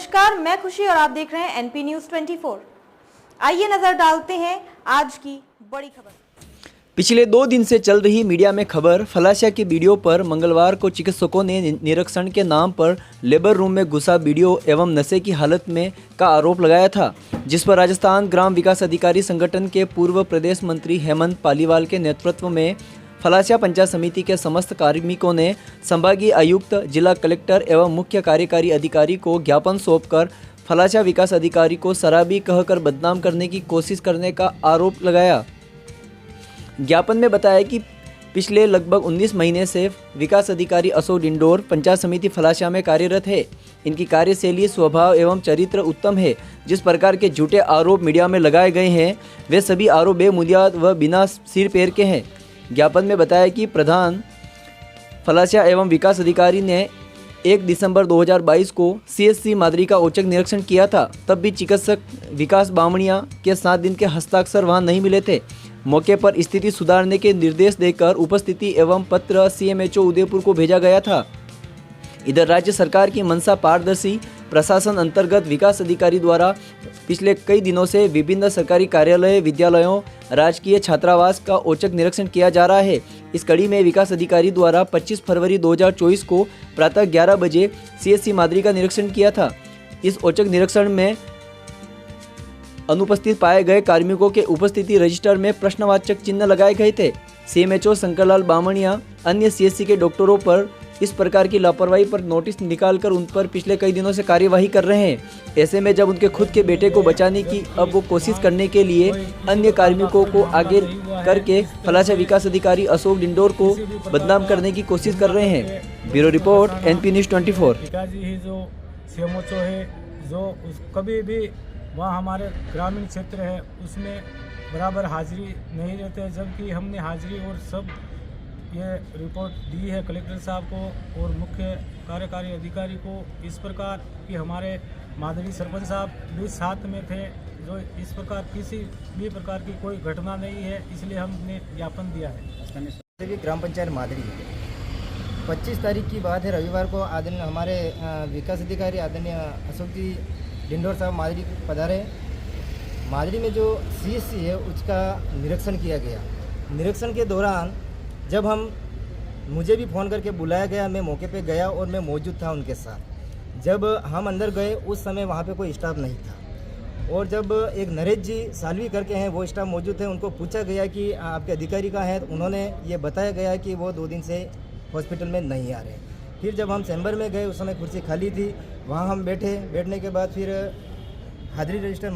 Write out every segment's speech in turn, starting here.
नमस्कार, मैं खुशी और आप देख रहे हैं एनपी न्यूज 24। आइए नजर डालते हैं आज की बड़ी खबर। पिछले 2 दिन से चल रही मीडिया में खबर फलाशा की वीडियो पर मंगलवार को चिकित्सकों ने निरीक्षण के नाम पर लेबर रूम में घुसा वीडियो एवं नशे की हालत में का आरोप लगाया था, जिस पर राजस्थान ग्राम विकास अधिकारी संगठन के पूर्व प्रदेश मंत्री हेमंत पालीवाल के नेतृत्व में फलाशा पंचायत समिति के समस्त कार्मिकों ने संभागीय आयुक्त, जिला कलेक्टर एवं मुख्य कार्यकारी अधिकारी को ज्ञापन सौंपकर फलाशा विकास अधिकारी को शराबी कहकर बदनाम करने की कोशिश करने का आरोप लगाया। ज्ञापन में बताया कि पिछले लगभग 19 महीने से विकास अधिकारी अशोक डिंडोर पंचायत समिति फलाशा में कार्यरत है। इनकी कार्यशैली, स्वभाव एवं चरित्र उत्तम है। जिस प्रकार के झूठे आरोप मीडिया में लगाए गए हैं वे सभी आरोप बेबुनियाद व बिना सिर पैर के हैं। ज्ञापन में बताया कि प्रधान फलाशा एवं विकास अधिकारी ने 1 दिसंबर 2022 को CSC मादरी का औचक निरीक्षण किया था। तब भी चिकित्सक विकास बामणिया के 7 दिन के हस्ताक्षर वहां नहीं मिले थे। मौके पर स्थिति सुधारने के निर्देश देकर उपस्थिति एवं पत्र CMHO उदयपुर को भेजा गया था। इधर राज्य सरकार की मंशा पारदर्शी प्रशासन अंतर्गत विकास अधिकारी द्वारा पिछले कई दिनों से विभिन्न सरकारी कार्यालय, विद्यालयों, राजकीय छात्रावास का औचक निरीक्षण किया जा रहा है। इस कड़ी में विकास अधिकारी द्वारा 25 फरवरी 2024 को प्रातः 11 बजे CSC मादरी का निरीक्षण किया था। इस औचक निरीक्षण में अनुपस्थित पाए गए कार्मिकों के उपस्थिति रजिस्टर में प्रश्नवाचक चिन्ह लगाए गए थे। CMHO शंकरलाल बामणिया अन्य CSC के डॉक्टरों पर इस प्रकार की लापरवाही पर नोटिस निकालकर उन पर पिछले कई दिनों से कार्यवाही कर रहे हैं। ऐसे में जब उनके खुद के बेटे को बचाने की अब वो कोशिश करने के लिए अन्य कार्मिकों को आगे करके फलाशा विकास अधिकारी अशोक डिंडोर को बदनाम करने की कोशिश कर रहे हैं। Bureau report NP news 24। ही जो CMHO है जो कभी भी वहाँ हमारे ग्रामीण क्षेत्र है उसमें बराबर हाजिरी नहीं रहते, जबकि हमने हाजिरी और सब ये रिपोर्ट दी है कलेक्टर साहब को और मुख्य कार्यकारी अधिकारी को। इस प्रकार कि हमारे मादरी सरपंच साहब भी साथ में थे, जो इस प्रकार किसी भी प्रकार की कोई घटना नहीं है, इसलिए हमने ज्ञापन दिया है। ग्राम पंचायत मादरी 25 तारीख की बात है, रविवार को आदरणीय हमारे विकास अधिकारी आदरणीय अशोक जी डिंडोर साहब मादरी पधारे। मादरी में जो CSC है उसका निरीक्षण किया गया। निरीक्षण के दौरान जब मुझे भी फ़ोन करके बुलाया गया, मैं मौके पे गया और मैं मौजूद था उनके साथ। जब हम अंदर गए उस समय वहाँ पे कोई स्टाफ नहीं था, और जब एक नरेश जी सालवी करके हैं वो स्टाफ मौजूद थे, उनको पूछा गया कि आपके अधिकारी कहाँ हैं, तो उन्होंने ये बताया गया कि वो 2 दिन से हॉस्पिटल में नहीं आ रहे। फिर जब हम चैम्बर में गए उस समय कुर्सी खाली थी, वहाँ हम बैठने के बाद फिर हाजिरी रजिस्टर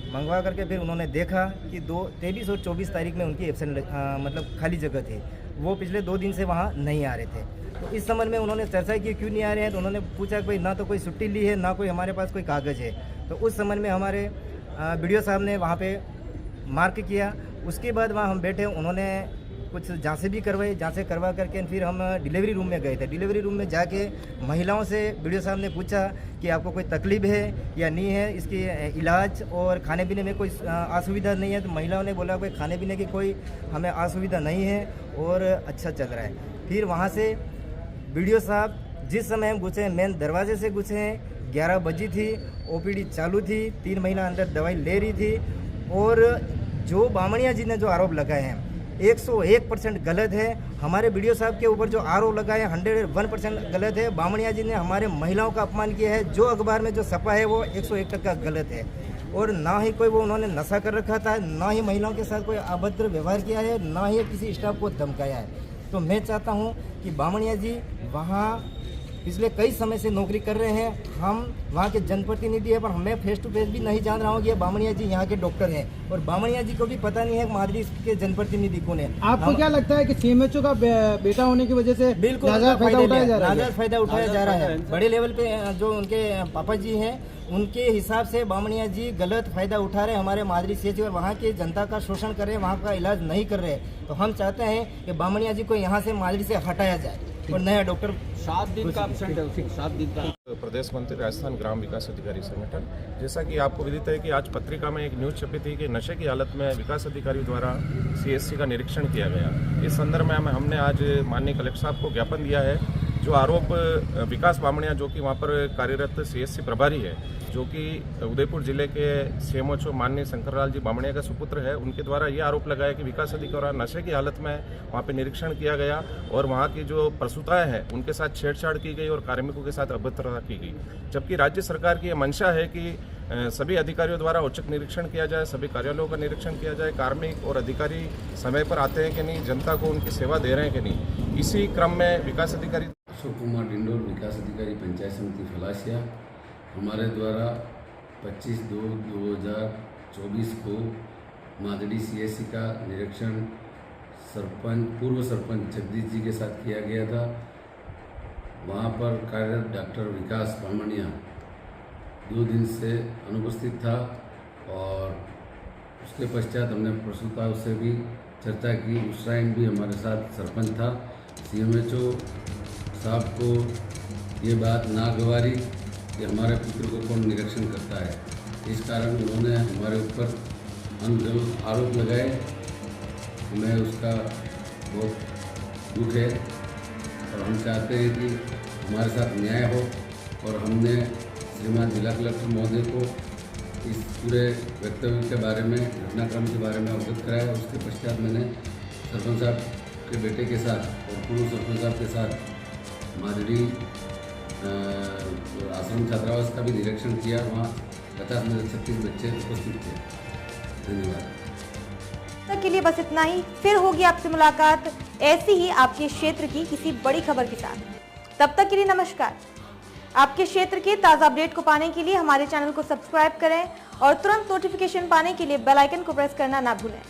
मंगवा करके फिर उन्होंने देखा कि 23 और 24 तारीख में उनकी एब्सेंट मतलब खाली जगह थी। वो पिछले 2 दिन से वहाँ नहीं आ रहे थे। तो इस संबंध में उन्होंने चर्चा की क्यों नहीं आ रहे हैं, तो उन्होंने पूछा कि भाई ना तो कोई छुट्टी ली है ना कोई हमारे पास कोई कागज़ है। तो उस संबंध में हमारे BDO साहब ने वहाँ पे मार्क किया। उसके बाद वहाँ हम बैठे, उन्होंने कुछ जांचें भी करवाई। जांचें करवा करके फिर हम डिलीवरी रूम में गए थे। डिलीवरी रूम में जाके महिलाओं से BDO साहब ने पूछा कि आपको कोई तकलीफ है या नहीं है, इसकी इलाज और खाने पीने में कोई असुविधा नहीं है। तो महिलाओं ने बोला कोई खाने पीने की कोई हमें असुविधा नहीं है और अच्छा चल रहा है। फिर वहाँ से BDO साहब जिस समय हम घुसे, मेन दरवाजे से घुसे, 11 बजी थी, OPD चालू थी, 3 महिला अंदर दवाई ले रही थी। और जो बामणिया जी ने जो आरोप लगाए हैं 101% गलत है। हमारे BDO साहब के ऊपर जो आरोप लगाए 101% गलत है। बामणिया जी ने हमारे महिलाओं का अपमान किया है। जो अखबार में जो छपा है वो 101% गलत है। और ना ही कोई वो उन्होंने नशा कर रखा था, ना ही महिलाओं के साथ कोई अभद्र व्यवहार किया है, ना ही किसी स्टाफ को धमकाया है। तो मैं चाहता हूँ कि बामणिया जी वहाँ पिछले कई समय से नौकरी कर रहे हैं। हम वहाँ के जनप्रतिनिधि हैं, पर मैं फेस टू फेस भी नहीं जान रहा हूँ कि ये बामणिया जी यहाँ के डॉक्टर हैं, और बामणिया जी को भी पता नहीं है मादरी के जनप्रतिनिधि कौन है। आपको क्या लगता है कि CMHO का बेटा होने की वजह से बिल्कुल फायदा उठाया जा रहा है? बड़े लेवल पे जो उनके पापा जी हैं उनके हिसाब से बामणिया जी गलत फायदा उठा रहे हैं हमारे मादरी CSC, और वहाँ की जनता का शोषण कर रहे हैं, वहाँ का इलाज नहीं कर रहे। तो हम चाहते हैं कि बामणिया जी को यहाँ से मादरी से हटाया जाए और नया डॉक्टर 7 दिन का एब्सेंट है, 7 दिन का। प्रदेश मंत्री राजस्थान ग्राम विकास अधिकारी संगठन, जैसा कि आपको विदित है कि आज पत्रिका में एक न्यूज़ छपी थी कि नशे की हालत में विकास अधिकारी द्वारा CSC का निरीक्षण किया गया। इस संदर्भ में हमने आज माननीय कलेक्टर साहब को ज्ञापन दिया है जो आरोप विकास बामणिया जो कि वहाँ पर कार्यरत CSC प्रभारी है, जो कि उदयपुर जिले के CMO माननीय शंकरलाल जी बामणिया का सुपुत्र है, उनके द्वारा ये आरोप लगाया कि विकास अधिकारी नशे की हालत में वहाँ पे निरीक्षण किया गया और वहाँ की जो प्रसूताएं हैं उनके साथ छेड़छाड़ की गई और कार्मिकों के साथ अभद्रता की गई। जबकि राज्य सरकार की ये मंशा है कि सभी अधिकारियों द्वारा औचक निरीक्षण किया जाए, सभी कार्यालयों का निरीक्षण किया जाए, कार्मिक और अधिकारी समय पर आते हैं कि नहीं, जनता को उनकी सेवा दे रहे हैं कि नहीं। इसी क्रम में विकास अधिकारी अशोक कुमार डिंडोर, विकास अधिकारी पंचायत समिति फलासिया, हमारे द्वारा 25/2/2024 को मादड़ी CSC का निरीक्षण पूर्व सरपंच जगदीश जी के साथ किया गया था। वहाँ पर कार्यरत डॉक्टर विकास बामणिया 2 दिन से अनुपस्थित था और उसके पश्चात हमने प्रसूताओं से भी चर्चा की। उस टाइम भी हमारे साथ सरपंच था। CMHO साहब को ये बात नागवारी कि हमारे पुत्र को कौन निरीक्षण करता है, इस कारण उन्होंने हमारे ऊपर अनगढ़ आरोप लगाए। हमें उसका बहुत दुख है और हम चाहते हैं कि हमारे साथ न्याय हो और हमने श्रीमान जिला कलेक्टर महोदय को इस पूरे वक्तव्य के बारे में, घटनाक्रम के बारे में अवगत कराया। उसके पश्चात मैंने सरपंच साहब के बेटे के साथ और पूर्व सरपंच साहब के साथ मादड़ी आश्रम छात्रावास का भी निरीक्षण किया। वहाँ 50 में 36 बच्चे उपस्थित थे। धन्यवाद। तक के लिए बस इतना ही। फिर होगी आपसे मुलाकात ऐसी ही आपके क्षेत्र की किसी बड़ी खबर के साथ। तब तक के लिए नमस्कार। आपके क्षेत्र के ताज़ा अपडेट को पाने के लिए हमारे चैनल को सब्सक्राइब करें और तुरंत नोटिफिकेशन पाने के लिए बेल आइकन को प्रेस करना ना भूलें।